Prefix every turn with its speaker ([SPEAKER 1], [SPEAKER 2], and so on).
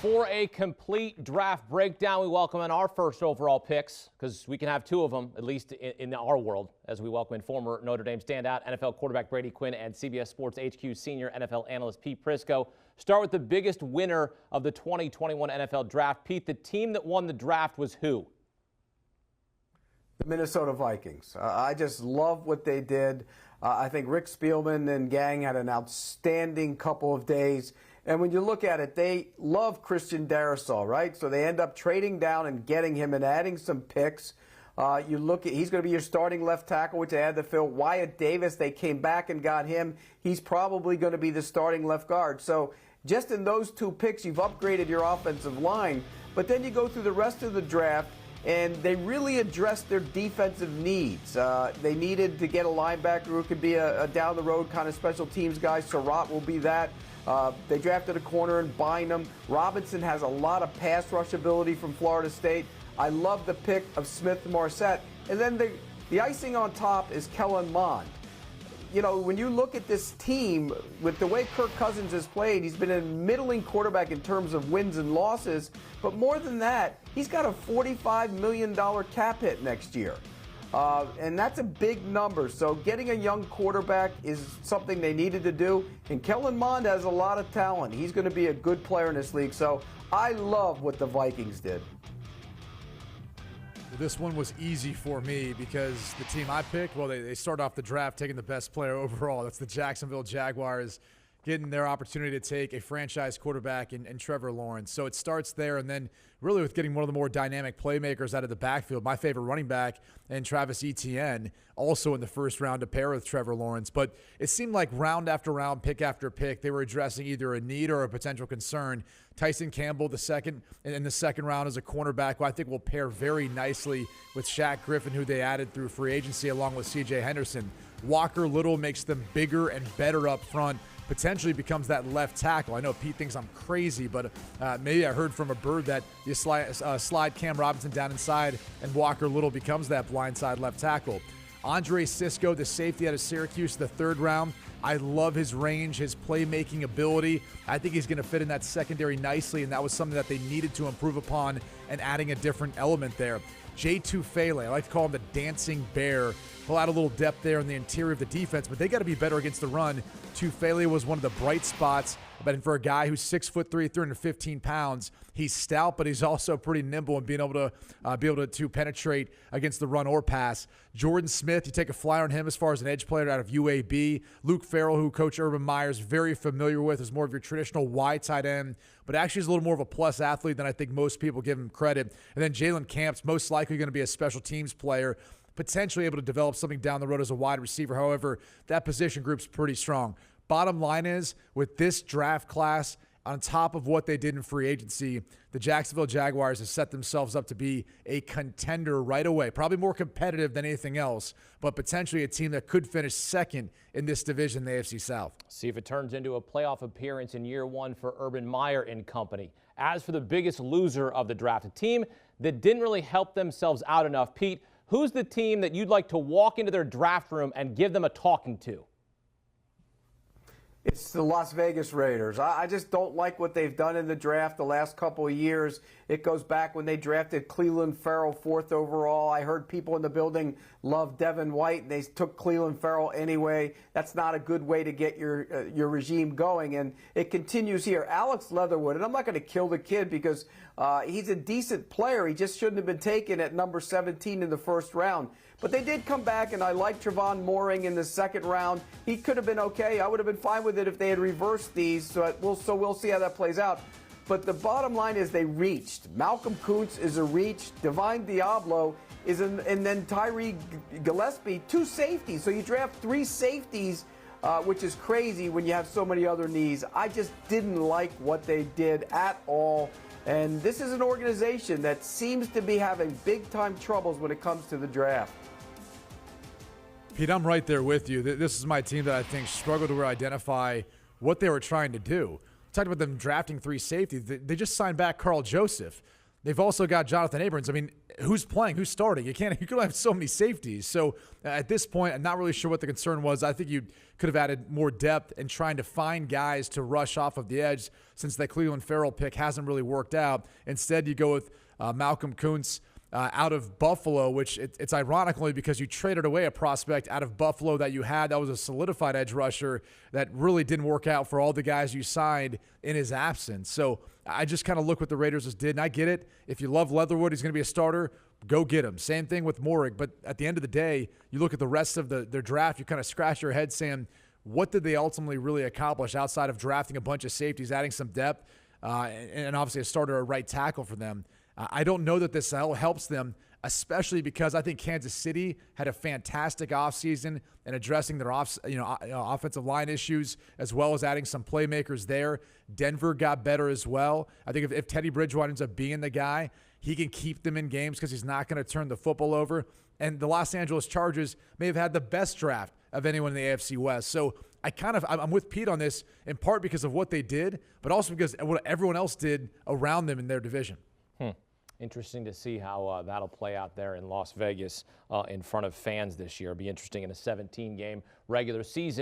[SPEAKER 1] For a complete draft breakdown, we welcome in our first overall picks, because we can have two of them, at least in our world, as we welcome in former Notre Dame standout NFL quarterback Brady Quinn and CBS Sports HQ senior NFL analyst Pete Prisco. Start with the biggest winner of the 2021 NFL draft. Pete, the team that won the draft was who?
[SPEAKER 2] The Minnesota Vikings. I just love what they did. I think Rick Spielman and gang had an outstanding couple of days. And when you look at it, they love Christian Darrisaw, right? So they end up trading down and getting him and adding some picks. You look at, he's going to be your starting left tackle, which they had to fill. Wyatt Davis, they came back and got him. He's probably going to be the starting left guard. So just in those two picks, you've upgraded your offensive line. But then you go through the rest of the draft, and they really addressed their defensive needs. They needed to get a linebacker who could be a down-the-road kind of special teams guy. Surratt will be that. They drafted a corner in Bynum. Robinson has a lot of pass rush ability from Florida State. I love the pick of Smith-Marsette. And then the icing on top is Kellen Mond. You know, when you look at this team, with the way Kirk Cousins has played, he's been a middling quarterback in terms of wins and losses. But more than that, he's got a $45 million cap hit next year. And that's a big number. So getting a young quarterback is something they needed to do. And Kellen Mond has a lot of talent. He's going to be a good player in this league. So I love what the Vikings did.
[SPEAKER 3] This one was easy for me because the team I picked, well, they start off the draft taking the best player overall. That's the Jacksonville Jaguars, getting their opportunity to take a franchise quarterback in Trevor Lawrence. So it starts there, and then really with getting one of the more dynamic playmakers out of the backfield, my favorite running back, and Travis Etienne, also in the first round to pair with Trevor Lawrence. But it seemed like round after round, pick after pick, they were addressing either a need or a potential concern. Tyson Campbell, in the second round as a cornerback, who I think will pair very nicely with Shaq Griffin, who they added through free agency, along with C.J. Henderson. Walker Little makes them bigger and better up front. Potentially becomes that left tackle. I know Pete thinks I'm crazy, but maybe I heard from a bird that you slide Cam Robinson down inside and Walker Little becomes that blindside left tackle. Andre Sisco, the safety out of Syracuse, the third round. I love his range, his playmaking ability. I think he's going to fit in that secondary nicely, and that was something that they needed to improve upon and adding a different element there. Jay Tufele, I like to call him the dancing bear. He'll add a little depth there in the interior of the defense, but they got to be better against the run. Tufele was one of the bright spots, but for a guy who's 6'3", 315 pounds, he's stout, but he's also pretty nimble and being able to penetrate against the run or pass. Jordan Smith, you take a flyer on him as far as an edge player out of UAB. Luke Farrell, who Coach Urban Meyer's very familiar with, is more of your traditional wide tight end, but actually is a little more of a plus athlete than I think most people give him credit. And then Jalen Camps, most likely going to be a special teams player, potentially able to develop something down the road as a wide receiver. However, that position group's pretty strong. Bottom line is, with this draft class, on top of what they did in free agency, the Jacksonville Jaguars have set themselves up to be a contender right away. Probably more competitive than anything else, but potentially a team that could finish second in this division, the AFC South.
[SPEAKER 1] See if it turns into a playoff appearance in year one for Urban Meyer and company. As for the biggest loser of the draft, a team that didn't really help themselves out enough, Pete, who's the team that you'd like to walk into their draft room and give them a talking to?
[SPEAKER 2] It's the Las Vegas Raiders. I just don't like what they've done in the draft the last couple of years. It goes back when they drafted Cleveland Farrell 4th overall. I heard people in the building love Devin White, and they took Cleveland Farrell anyway. That's not a good way to get your regime going, and it continues here. Alex Leatherwood, and I'm not going to kill the kid because he's a decent player. He just shouldn't have been taken at number 17 in the first round. But they did come back, and I like Trevon Mooring in the second round. He could have been okay. I would have been fine with it if they had reversed these, so we'll see how that plays out. But the bottom line is they reached. Malcolm Kuntz is a reach. Divine Diablo is and then Tyree Gillespie, 2 safeties. So you draft 3 safeties, which is crazy when you have so many other needs. I just didn't like what they did at all. And this is an organization that seems to be having big-time troubles when it comes to the draft.
[SPEAKER 3] Pete, I'm right there with you. This is my team that I think struggled to identify what they were trying to do. Talked about them drafting 3 safeties. They just signed back Carl Joseph. they've also got Jonathan Abrams. I mean, who's playing? Who's starting? You can have so many safeties. So at this point, I'm not really sure what the concern was. I think you could have added more depth in trying to find guys to rush off of the edge since that Cleveland Farrell pick hasn't really worked out. Instead, you go with Malcolm Kuntz out of Buffalo, which it's ironically because you traded away a prospect out of Buffalo that you had that was a solidified edge rusher that really didn't work out for all the guys you signed in his absence. So I just kind of look what the Raiders just did, and I get it. If you love Leatherwood, he's going to be a starter, go get him. Same thing with Moehrig. But at the end of the day, you look at the rest of their draft, you kind of scratch your head saying, what did they ultimately really accomplish outside of drafting a bunch of safeties, adding some depth, and obviously a starter at right tackle for them? I don't know that this helps them, especially because I think Kansas City had a fantastic offseason in addressing their offensive line issues as well as adding some playmakers there. Denver got better as well. I think if Teddy Bridgewater ends up being the guy, he can keep them in games because he's not going to turn the football over. And the Los Angeles Chargers may have had the best draft of anyone in the AFC West. So I'm with Pete on this in part because of what they did, but also because of what everyone else did around them in their division.
[SPEAKER 1] Interesting to see how that'll play out there in Las Vegas in front of fans this year. It'll be interesting in a 17-game regular season.